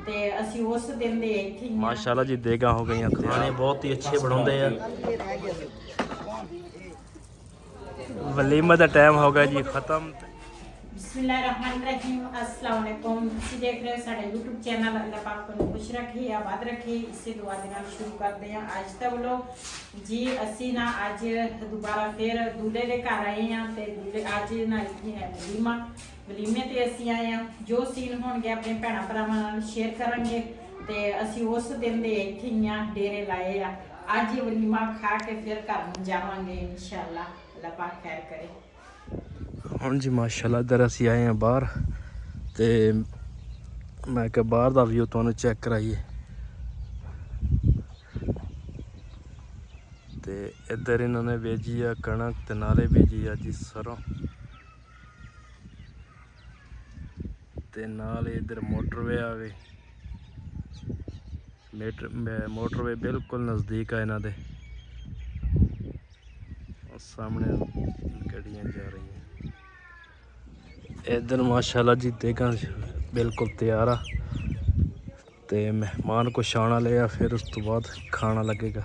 ਤੇ ਅਸੀਂ ਉਸ ਦਿਨ ਦੇ ਇੱਥੇ ਹੀ ਮਾਸ਼ਾਅੱਲਾ ਜੀ ਦੇਗਾ ਹੋ ਗਈਆਂ ਖਾਣੇ ਬਹੁਤ ਹੀ ਅੱਛੇ ਬਣਾਉਂਦੇ ਆ। ਵਲੀਮਾ ਦਾ ਟਾਈਮ ਹੋ ਗਿਆ ਜੀ ਖਤਮ। बिस्मिल्लाहिर्रहमानिर्रहीम अस्सलाम वालेकुम। ਤੁਸੀਂ ਦੇਖ ਰਹੇ ਹੋ ਸਾਡਾ YouTube ਚੈਨਲ। ਅੱਲਾਹ ਪਾਕ ਤੁਹਾਨੂੰ ਖੁਸ਼ ਰੱਖੇ ਆਬਾਦ ਰੱਖੇ। ਇਸੇ ਦੁਆ ਦੇ ਨਾਲ ਸ਼ੁਰੂ ਕਰਦੇ ਹਾਂ ਅੱਜ ਦਾ ਵਲੋਗ ਜੀ। ਅਸੀਂ ਨਾ ਅੱਜ ਦੁਬਾਰਾ ਫਿਰ ਦੂਲੇ ਦੇ ਘਰ ਆਏ ਹਾਂ ਤੇ ਦੂਲੇ ਅੱਜ ਨਾ ਇੱਥੇ ਹੈ ਵਲੀਮੇ ਤੇ ਅਸੀਂ ਆਏ ਹਾਂ। ਜੋ ਸੀਨ ਹੋਣਗੇ ਆਪਣੇ ਭੈਣਾਂ ਭਰਾਵਾਂ ਨਾਲ ਸ਼ੇਅਰ ਕਰਾਂਗੇ ਤੇ ਅਸੀਂ ਉਸ ਦਿਨ ਦੇ ਇੱਥੇ ਹੀ ਆ ਡੇਰੇ ਲਾਏ ਆ। ਅੱਜ ਵਲੀਮਾ ਖਾ ਕੇ ਫਿਰ ਘਰ ਨੂੰ ਜਾਵਾਂਗੇ ਇਨਸ਼ਾਅੱਲਾ। ਅੱਲਾਹ ਪਾਕ ਖੈਰ ਕਰੇ। ਹੁਣ ਜੀ ਮਾਸ਼ਾਅੱਲਾ ਇਧਰ ਅਸੀਂ ਆਏ ਹਾਂ ਬਾਹਰ ਤੇ ਮੈਂ ਕਿਹਾ ਬਾਹਰ ਦਾ ਵਿਊ ਤੁਹਾਨੂੰ ਚੈੱਕ ਕਰਾਈਏ। ਤੇ ਇੱਧਰ ਇਹਨਾਂ ਨੇ ਬੀਜੀ ਆ ਕਣਕ ਤੇ ਨਾਲੇ ਬੀਜੀ ਆ ਜੀ ਸਰੋਂ ਤੇ ਨਾਲ ਇੱਧਰ ਮੋਟਰਵੇ ਆ ਗਈ। ਮੋਟਰਵੇ ਬਿਲਕੁਲ ਨਜ਼ਦੀਕ ਆ ਇਹਨਾਂ ਦੇ ਸਾਹਮਣੇ ਗੱਡੀਆਂ ਜਾ ਰਹੀਆਂ। इधर माशाल्लाह जी देगा बिल्कुल तैयार आ ते मेहमान को छाना लिया फिर उस तो बाद खाना लगेगा।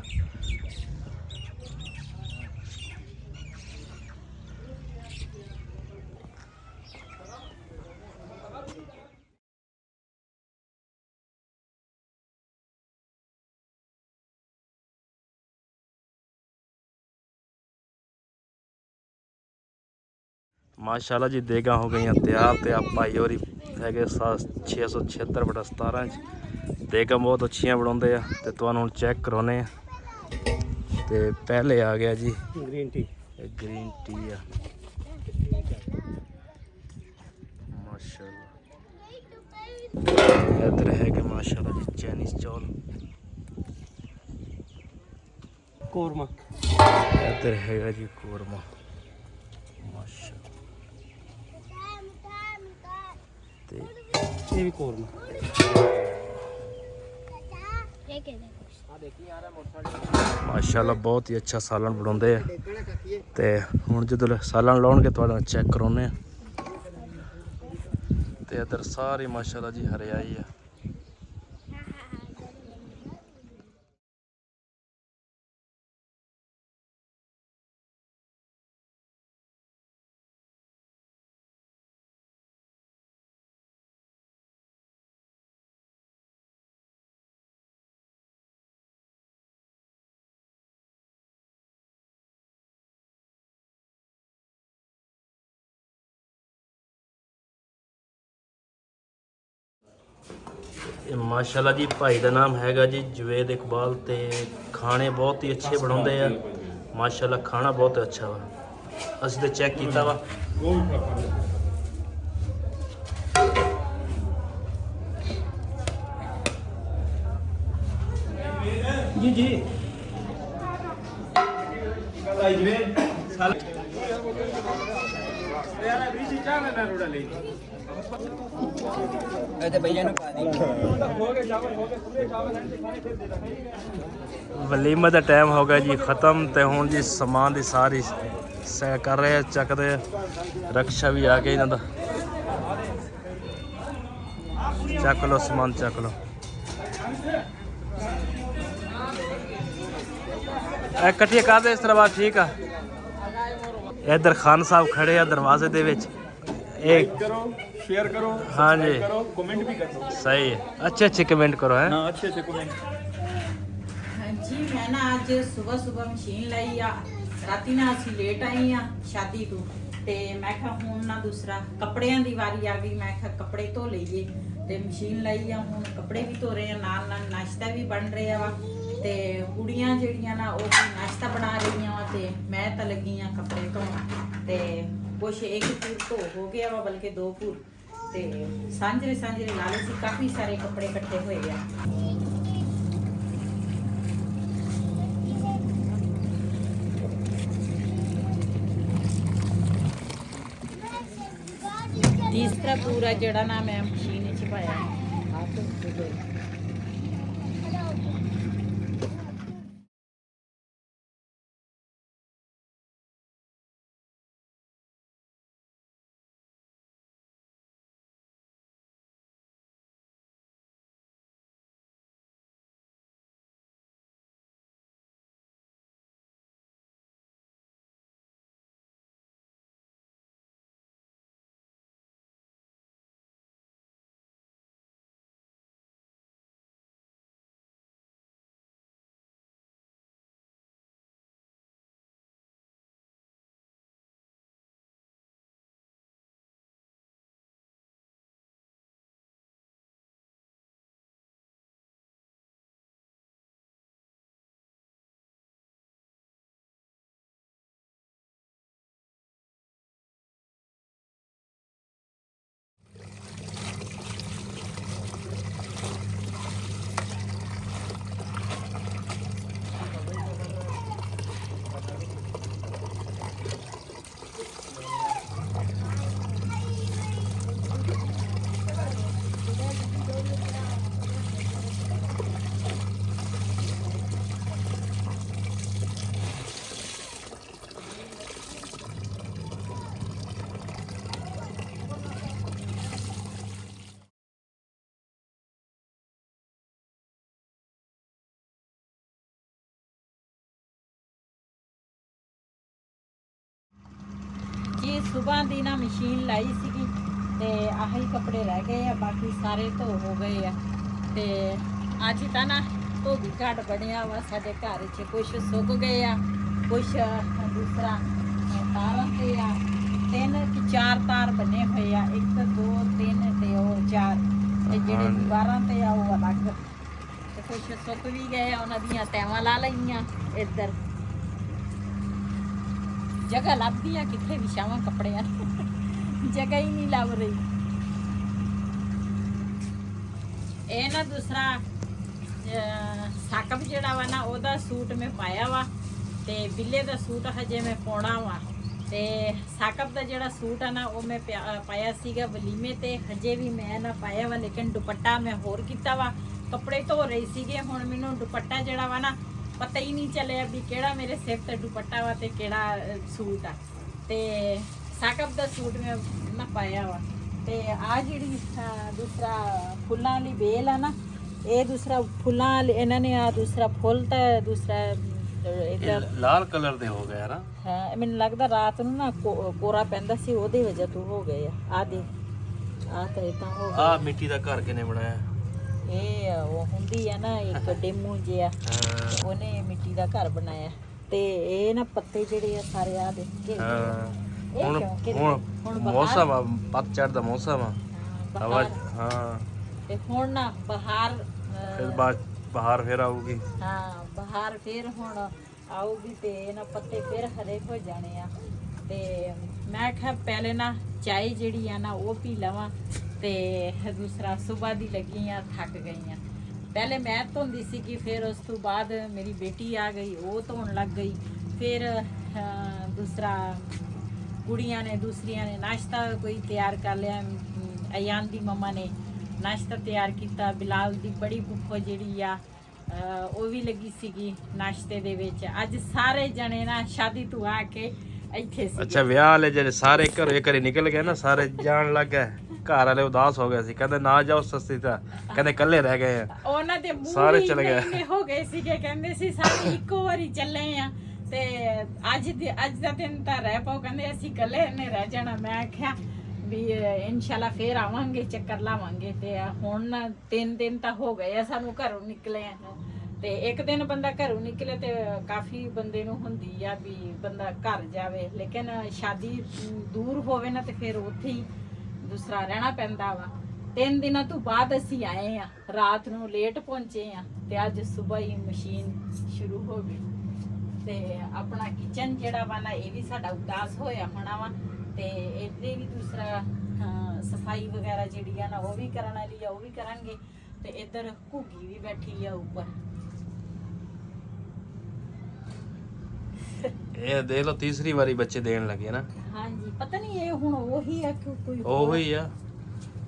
माशाल्लाह जी देगा हो गई तैयार ते आप भाई और है 676/17 देगा बहुत अच्छियां बनाते हैं तो तुहानू हुण चेक कराने ते पहले आ गया जी ग्रीन टी आ माशाल्लाह। इधर है कि माशाल्लाह जी चाइनीज चौल कोरमा। इधर हैगा जी कोरमा माशाल्लाह। ये भी कोरमा माशाल्लाह बहुत ही अच्छा सालन बनाते हैं ते हुण जो सालन लाउणगे तुहाडा चेक कराउने ते इधर सारी माशाल्लाह जी हरियाई है। माशाल्लाह जी भाई का नाम हैगा जी जवेद इकबाल ते खाने बहुत ही अच्छे बनाते हैं माशाल्लाह। खाना बहुत अच्छा वा असीं तो चेक किया वा। जी जी वलीमा का टाइम हो गया जी ख़त्म तो हुण जी समान की सारी सै कर रहे चकते रक्षा भी आ गया इन्हों चक लो समान चक लो। कट्ठिया कर दे इस तरह बात ठीक है। इधर खान साहब खड़े हैं दरवाजे दे विच एक करो शेयर करो हाँ जी करो कमेंट भी करो सही है अच्छे कमेंट करो है अच्छे कमेंट। जी मैं ना आज सुबह मशीन लाई आ राती ना असी लेट आई आ शादी तो ते मैं कहा हुण ना दूसरा कपड़ियां दी वारी आ गई। मैं कहा कपड़े धो लईए ते मशीन लाई आ हुण कपड़े भी धो रहे हैं नाल नाश्ता भी बन रहा वा ते कुड़ियां जेड़ियां ना वो नाश्ता बना रही वा ते मैं तो लगी हाँ कपड़े धोण ते कुछ एक पूर धो हो गया वा बल्कि 2 पूर ते सांझरे लाले सी काफ़ी सारे कपड़े इकट्ठे हुए आ। तीसरा पूरा जड़ा ना मैं मशीन च पाया। ਸਵੇਰ ਦੀ ਨਾ ਮਸ਼ੀਨ ਲਾਈ ਸੀਗੀ ਤੇ ਆਹੀ ਕੱਪੜੇ ਰਹਿ ਗਏ ਆ, ਬਾਕੀ ਸਾਰੇ ਧੋ ਹੋ ਗਏ ਆ। ਤੇ ਅੱਜ ਤਾਂ ਨਾ ਧੋਬੀ ਘਾਟ ਬਣਿਆ ਵਾ ਸਾਡੇ ਘਰ 'ਚ, ਕੁਛ ਸੁੱਕ ਗਏ ਆ, ਕੁਛ ਦੂਸਰਾ ਤਾਰਾਂ ਤੇ ਆ, 3-4 ਤਾਰ ਬਣੇ ਹੋਏ ਆ, 1 2 3 ਤੇ ਉਹ 4, ਤੇ ਜਿਹੜੇ ਦੀਵਾਰਾਂ ਤੇ ਆ ਉਹ ਅਲੱਗ, ਤੇ ਕੁਛ ਸੁੱਕ ਵੀ ਗਏ ਆ, ਉਹਨਾਂ ਦੀਆਂ ਤੈਵਾਂ ਲਾ ਲਈਆਂ। ਇੱਧਰ ਜਗ੍ਹਾ ਲੱਭਦੀ ਆ ਕਿੱਥੇ ਵਿਛਾਵਾਂ ਕੱਪੜਿਆਂ ਨੂੰ, ਜਗ੍ਹਾ ਹੀ ਨਹੀਂ ਲੱਭ ਰਹੀ। ਇਹ ਨਾ ਦੂਸਰਾ ਸਾਕਬ ਜਿਹੜਾ ਵਾ ਨਾ ਉਹਦਾ ਸੂਟ ਮੈਂ ਪਾਇਆ ਵਾ, ਤੇ ਬਿੱਲੇ ਦਾ ਸੂਟ ਹਜੇ ਮੈਂ ਪਾਉਣਾ ਵਾ। ਤੇ ਸਾਕਬ ਦਾ ਜਿਹੜਾ ਸੂਟ ਆ ਨਾ ਉਹ ਮੈਂ ਪਾਇਆ ਸੀਗਾ ਵਲੀਮੇ ਤੇ, ਹਜੇ ਵੀ ਮੈਂ ਨਾ ਪਾਇਆ ਵਾ, ਲੇਕਿਨ ਦੁਪੱਟਾ ਮੈਂ ਹੋਰ ਕੀਤਾ ਵਾ। ਕੱਪੜੇ ਧੋ ਰਹੀ ਸੀਗੇ, ਹੁਣ ਮੈਨੂੰ ਦੁਪੱਟਾ ਜਿਹੜਾ ਵਾ ਨਾ ਪਤਾ ਹੀ ਨਹੀਂ ਚੱਲਿਆ ਵੀ ਕਿਹੜਾ ਮੇਰੇ ਸਿਰ ਤੇ ਦੁਪੱਟਾ ਵਾ ਤੇ ਕਿਹੜਾ ਸੂਟ ਆ। ਤੇ ਸਾਕਬ ਦਾ ਸੂਟ ਮੈਂ ਨਾ ਪਾਇਆ ਵਾ। ਤੇ ਆ ਜਿਹੜੀ ਦੂਸਰਾ ਫੁੱਲਾਂ ਵਾਲੀ ਬੇਲ ਆ ਨਾ, ਇਹ ਦੂਸਰਾ ਫੁੱਲਾਂ ਵਾਲੀ ਇਹਨਾਂ ਨੇ ਆ ਦੂਸਰਾ ਫੁੱਲ ਤਾਂ ਦੂਸਰਾ ਲਾਲ ਕਲਰ ਦੇ ਹੋ ਗਏ ਨਾ। ਹਾਂ ਮੈਨੂੰ ਲੱਗਦਾ ਰਾਤ ਨੂੰ ਨਾ ਕੋਰਾ ਪੈਂਦਾ ਸੀ, ਉਹਦੀ ਵਜ੍ਹਾ ਤੋਂ ਹੋ ਗਏ ਆ ਦੇ ਆ ਤਾਂ ਇਦਾਂ ਹੋ ਗਿਆ। ਆ ਮਿੱਟੀ ਦਾ ਘਰ ਕਿਨੇ ਬਣਾਇਆ? ਇਹ ਉਹ ਹੁੰਦੀ ਆ ਨਾ ਇੱਕ ਡੇਮੂ ਜਿਹਾ, ਉਹਨੇ ਮਿੱਟੀ ਦਾ ਘਰ ਬਣਾਇਆ। ਤੇ ਇਹ ਨਾ ਪੱਤੇ ਜਿਹੜੇ ਆ ਸਾਰੇ ਆ ਦੇ ਹੁਣ ਮੌਸਮ ਆ, ਪਤਝੜ ਦਾ ਮੌਸਮ ਆ, ਹਵਾ। ਹਾਂ ਤੇ ਹੁਣ ਨਾ ਬਹਾਰ, ਫਿਰ ਬਹਾਰ ਫੇਰ ਆਊਗੀ। ਹਾਂ ਬਹਾਰ ਫੇਰ ਹੁਣ ਆਊਗੀ ਤੇ ਇਹਨਾਂ ਪੱਤੇ ਫੇਰ ਹਰੇ ਹੋ ਜਾਣੇ ਆ। ਤੇ ਮੈਂ ਕਿਹਾ ਪਹਿਲੇ ਨਾ ਚਾਹ ਜਿਹੜੀ ਆ ਨਾ ਉਹ ਪੀ ਲਵਾਂ, ਤੇ ਦੂਸਰਾ ਸਵੇਰ ਦੀ ਲੱਗੀ ਆ, ਥੱਕ ਗਈ ਆ। ਪਹਿਲੇ ਮੈਂ ਧੋਂਦੀ ਸੀ ਕਿ ਫਿਰ ਉਸ ਤੋਂ ਬਾਅਦ ਮੇਰੀ ਬੇਟੀ ਆ ਗਈ, ਉਹ ਧੋਣ ਲੱਗ ਗਈ। ਫਿਰ ਦੂਸਰਾ ਕੁੜੀਆਂ ਨੇ ਦੂਸਰੀਆਂ ਨੇ ਨਾਸ਼ਤਾ ਕੋਈ ਤਿਆਰ ਕਰ ਲਿਆ। ਅਯਾਨ ਦੀ ਮੰਮਾ ਨੇ ਨਾਸ਼ਤਾ ਤਿਆਰ ਕੀਤਾ, ਬਿਲਾਲ ਦੀ ਬੜੀ ਫੁੱਫੋ ਜਿਹੜੀ ਆ ਉਹ ਵੀ ਲੱਗੀ ਸੀਗੀ ਨਾਸ਼ਤੇ ਦੇ ਵਿੱਚ। ਅੱਜ ਸਾਰੇ ਜਣੇ ਨਾ ਸ਼ਾਦੀ ਤੋਂ ਆ ਕੇ ਇੱਥੇ ਸੀ। ਅੱਛਾ ਵਿਆਹ ਵਾਲੇ ਜਿਹੜੇ ਸਾਰੇ ਘਰੇ ਨਿਕਲ ਗਏ ਨਾ, ਸਾਰੇ ਜਾਣ ਲੱਗ ਗਏ। ਘਰ ਵਾਲੇ ਉਦਾਸ ਹੋ ਗਏ ਸੀ, ਕਹਿੰਦੇ ਨਾ ਜਾਓ ਸਸਤੀ ਤਾਂ, ਕਹਿੰਦੇ ਇਕੱਲੇ ਰਹਿ ਗਏ ਆ। ਉਹਨਾਂ ਦੇ ਮੂੰਹ ਸਾਰੇ ਚਲੇ ਗਏ ਹੋ ਗਏ ਸੀਗੇ, ਕਹਿੰਦੇ ਸੀ ਸਾਰੇ ਇੱਕੋ ਵਾਰੀ ਚੱਲੇ ਆ ਤੇ ਅੱਜ ਦਾ ਦਿਨ ਤਾਂ ਰਹਿ ਪਾਓ, ਕਹਿੰਦੇ ਅਸੀਂ ਇਕੱਲੇ ਨੇ ਰਹਿ ਜਾਣਾ। ਮੈਂ ਆਖਿਆ ਵੀ ਇਨਸ਼ਾਅੱਲਾ ਫੇਰ ਆਵਾਂਗੇ, ਚੱਕਰ ਲਾਵਾਂਗੇ। ਤੇ ਹੁਣ 3 ਦਿਨ ਤਾਂ ਹੋ ਗਏ ਆ ਸਾਨੂੰ ਘਰੋਂ ਨਿਕਲੇ ਆ। ਤੇ ਇੱਕ ਦਿਨ ਬੰਦਾ ਘਰੋਂ ਨਿਕਲੇ ਤੇ ਕਾਫੀ ਬੰਦੇ ਨੂੰ ਹੁੰਦੀ ਆ ਵੀ ਬੰਦਾ ਘਰ ਜਾਵੇ, ਲੇਕਿਨ ਸ਼ਾਦੀ ਦੂਰ ਹੋਵੇ ਨਾ ਤੇ ਫਿਰ ਉੱਥੇ ਹੀ ਦੂਸਰਾ ਰਹਿਣਾ ਪੈਂਦਾ ਵਾ। 3 ਦਿਨਾਂ ਤੋਂ ਬਾਅਦ ਅਸੀਂ ਆਏ ਆ, ਰਾਤ ਨੂੰ ਲੇਟ ਪਹੁੰਚੇ ਆ, ਤੇ ਅੱਜ ਸਵੇਰ ਹੀ ਮਸ਼ੀਨ ਸ਼ੁਰੂ ਹੋ ਗਈ। ਤੇ ਆਪਣਾ ਕਿਚਨ ਜਿਹੜਾ ਵਾ ਨਾ ਇਹ ਵੀ ਸਾਡਾ ਉਦਾਸ ਹੋਇਆ ਹੋਣਾ ਵਾ, ਤੇ ਇਹਦੇ ਵੀ ਦੂਸਰਾ ਸਫਾਈ ਵਗੈਰਾ ਜਿਹੜੀ ਆ ਨਾ ਉਹ ਵੀ ਕਰਨ ਵਾਲੀ ਆ, ਉਹ ਵੀ ਕਰਾਂਗੇ। ਤੇ ਇੱਧਰ ਘੁੱਗੀ ਵੀ ਬੈਠੀ ਆ ਉੱਪਰ। ਇਹ ਦੇਖ ਲਓ ਤੀਸਰੀ ਵਾਰੀ ਬੱਚੇ ਦੇਣ ਲੱਗੇ ਨਾ। ਹਾਂਜੀ ਪਤਾ ਨਹੀਂ ਇਹ ਹੁਣ ਉਹੀ ਆ ਕਿ ਕੋਈ ਉਹੀ ਆ,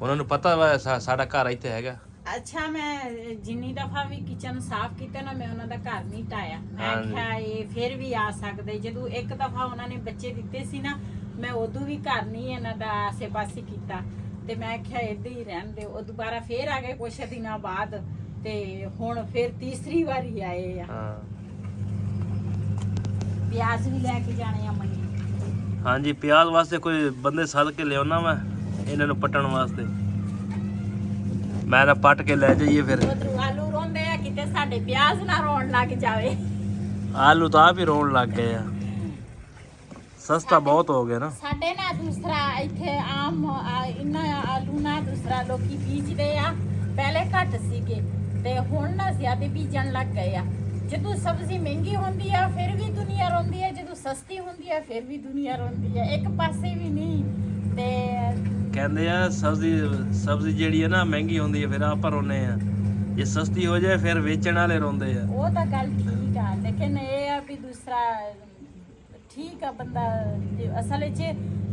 ਉਹਨਾਂ ਨੂੰ ਪਤਾ ਵਾ ਸਾਡਾ ਘਰ ਇੱਥੇ ਹੈਗਾ। ਅੱਛਾ ਮੈਂ ਜਿੰਨੀ ਦਫਾ ਵੀ ਕਿਚਨ ਸਾਫ਼ ਕੀਤਾ ਨਾ, ਮੈਂ ਉਹਨਾਂ ਦਾ ਘਰ ਨਹੀਂ ਢਾਇਆ। ਮੈਂ ਕਿਹਾ ਇਹ ਫਿਰ ਵੀ ਆ ਸਕਦੇ। ਜਦੋਂ ਇੱਕ ਦਫਾ ਉਹਨਾਂ ਨੇ ਬੱਚੇ ਦਿੱਤੇ ਸੀ ਨਾ, ਮੈਂ ਉਦੋਂ ਵੀ ਘਰ ਨਹੀਂ ਇਹਨਾਂ ਦਾ ਆਸੇ ਪਾਸੇ ਕੀਤਾ, ਤੇ ਮੈਂ ਕਿਹਾ ਏਦਾਂ ਹੀ ਰਹਿਣ ਦੇ। ਉਹ ਦੁਬਾਰਾ ਫੇਰ ਆ ਗਏ ਕੁਛ ਦਿਨਾਂ ਬਾਅਦ, ਤੇ ਹੁਣ ਫਿਰ ਤੀਸਰੀ ਵਾਰੀ ਆਏ ਆ। ਪਿਆਜ਼ ਵੀ ਲੈ ਕੇ ਜਾਣੇ ਆ ਮੰਡੀ। ਹਾਂਜੀ ਪਿਆਜ਼ ਵਾਸਤੇ ਕੋਈ ਬੰਦੇ ਸੱਦ ਕੇ ਲਿਆਉਣਾ ਵਾ ਇਹਨਾਂ ਨੂੰ ਪੱਟਣ ਵਾਸਤੇ। ਮੈਂ ਤਾਂ ਪੱਟ ਕੇ ਲੈ ਜਾਈਏ ਫਿਰ। ਉਧਰੋਂ ਆਲੂ ਰੋਂਦੇ ਆ, ਕਿਤੇ ਸਾਡੇ ਪਿਆਜ਼ ਨਾ ਰੋਣ ਲੱਗ ਜਾਵੇ। ਆਲੂ ਤਾਂ ਆਪ ਹੀ ਰੋਣ ਲੱਗ ਗਏ ਆ, ਸਸਤਾ ਬਹੁਤ ਹੋ ਗਿਆ ਨਾ ਸਾਡੇ ਨਾ। ਦੂਸਰਾ ਇੱਥੇ ਆਮ ਇੰਨਾ ਆਲੂ ਨਾ ਦੂਸਰਾ ਲੋਕੀ ਬੀਜਦੇ ਆ, ਪਹਿਲੇ ਘੱਟ ਸੀਗੇ ਤੇ ਹੁਣ ਨਾ ਜ਼ਿਆਦਾ ਬੀਜਣ ਲੱਗ ਗਏ ਆ। ਜਦੋਂ ਸਬਜ਼ੀ ਮਹਿੰਗੀ ਹੁੰਦੀ ਆ ਫਿਰ ਵੀ ਦੁਨੀਆ ਰੋਂਦੀ ਹੈ, ਜਦੋਂ ਸਸਤੀ ਹੁੰਦੀ ਆ ਫਿਰ ਵੀ ਦੁਨੀਆ ਰੋਂਦੀ ਹੈ, ਇੱਕ ਪਾਸੇ ਵੀ ਨਹੀਂ। ਤੇ ਕਹਿੰਦੇ ਆ ਸਬਜ਼ੀ ਜਿਹੜੀ ਹੈ ਨਾ ਮਹਿੰਗੀ ਹੁੰਦੀ ਹੈ, ਫਿਰ ਆਪਾਂ ਰੋਨੇ ਆ। ਜੇ ਸਸਤੀ ਹੋ ਜਾਏ ਫਿਰ ਵੇਚਣ ਵਾਲੇ ਰੋਂਦੇ ਆ। ਉਹ ਤਾਂ ਗੱਲ ਠੀਕ ਆ, ਲੇਕਿਨ ਇਹ ਆ ਵੀ ਦੂਸਰਾ ਠੀਕ ਆ ਬੰਦਾ। ਅਸਲ ਵਿੱਚ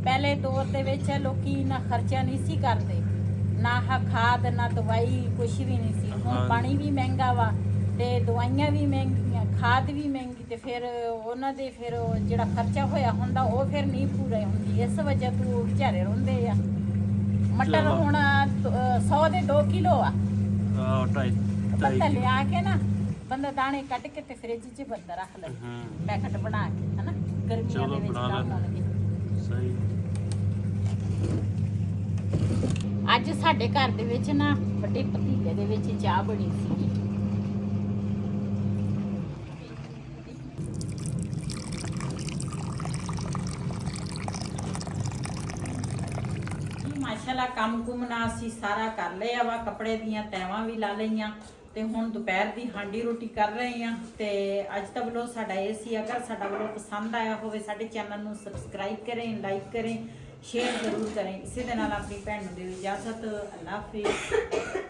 ਪਹਿਲੇ ਦੌਰ ਦੇ ਵਿੱਚ ਲੋਕੀ ਇੰਨਾ ਖਰਚਾ ਨਹੀਂ ਸੀ ਕਰਦੇ, ਨਾ ਖਾਦ ਨਾ ਦਵਾਈ, ਕੁਛ ਵੀ ਨਹੀਂ ਸੀ। ਹੁਣ ਪਾਣੀ ਵੀ ਮਹਿੰਗਾ ਵਾ ਤੇ ਦਵਾਈਆਂ ਵੀ ਮਹਿੰਗੀਆਂ, ਖਾਦ ਵੀ ਮਹਿੰਗੀ, ਤੇ ਫਿਰ ਉਹਨਾਂ ਦੇ ਫਿਰ ਜਿਹੜਾ ਖਰਚਾ ਹੋਇਆ ਹੁੰਦਾ ਉਹ ਫਿਰ ਨਹੀਂ ਪੂਰਾ ਹੁੰਦੀ। ਇਸ ਵਜ੍ਹਾ ਤੋਂ ਵਿਚਾਰੇ ਰੋਂਦੇ ਆ। ਮਟਰ ਹੁਣ 100 ਦੇ 2 ਕਿਲੋ ਆ। ਬੰਦਾ ਲਿਆ ਕੇ ਨਾ, ਬੰਦਾ ਦਾਣੇ ਕੱਟ ਕੇ ਤੇ ਫ੍ਰਿਜ 'ਚ ਬੰਦਾ ਰੱਖ ਲੈ, ਪੈਕਟ ਬਣਾ ਕੇ, ਹਨਾ, ਗਰਮੀਆਂ ਦੇ ਵਿੱਚ ਕੰਮ ਆਉਣਗੇ। ਸਹੀ। ਅੱਜ ਸਾਡੇ ਘਰ ਦੇ ਵਿੱਚ ਨਾ ਵੱਡੇ ਪਤੀਲੇ ਦੇ ਵਿੱਚ ਚਾਹ ਬਣੀ ਸੀ। ਮਾਸ਼ਾਅੱਲਾ ਕੰਮ ਕੁਮ ਨਾ ਅਸੀਂ ਸਾਰਾ ਕਰ ਲਿਆ ਵਾ, ਕੱਪੜੇ ਦੀਆਂ ਤੈਵਾਂ ਵੀ ਲਾ ਲਈਆਂ ਤੇ ਹੁਣ ਦੁਪਹਿਰ ਦੀ ਹਾਂਡੀ ਰੋਟੀ ਕਰ ਰਹੇ ਆ। ਤੇ ਅੱਜ ਦਾ ਵਲੋਗ ਸਾਡਾ ਇਹ ਸੀ। ਅਗਰ ਸਾਡਾ ਵਲੋਗ ਪਸੰਦ ਆਇਆ ਹੋਵੇ ਸਾਡੇ ਚੈਨਲ ਨੂੰ ਸਬਸਕ੍ਰਾਈਬ ਕरें, ਲਾਈਕ ਕरें, शेयर जरूर करें। इसी दे नाल अपनी भैन नूं दिओ इजाजत। अल्लाह हाफिज़।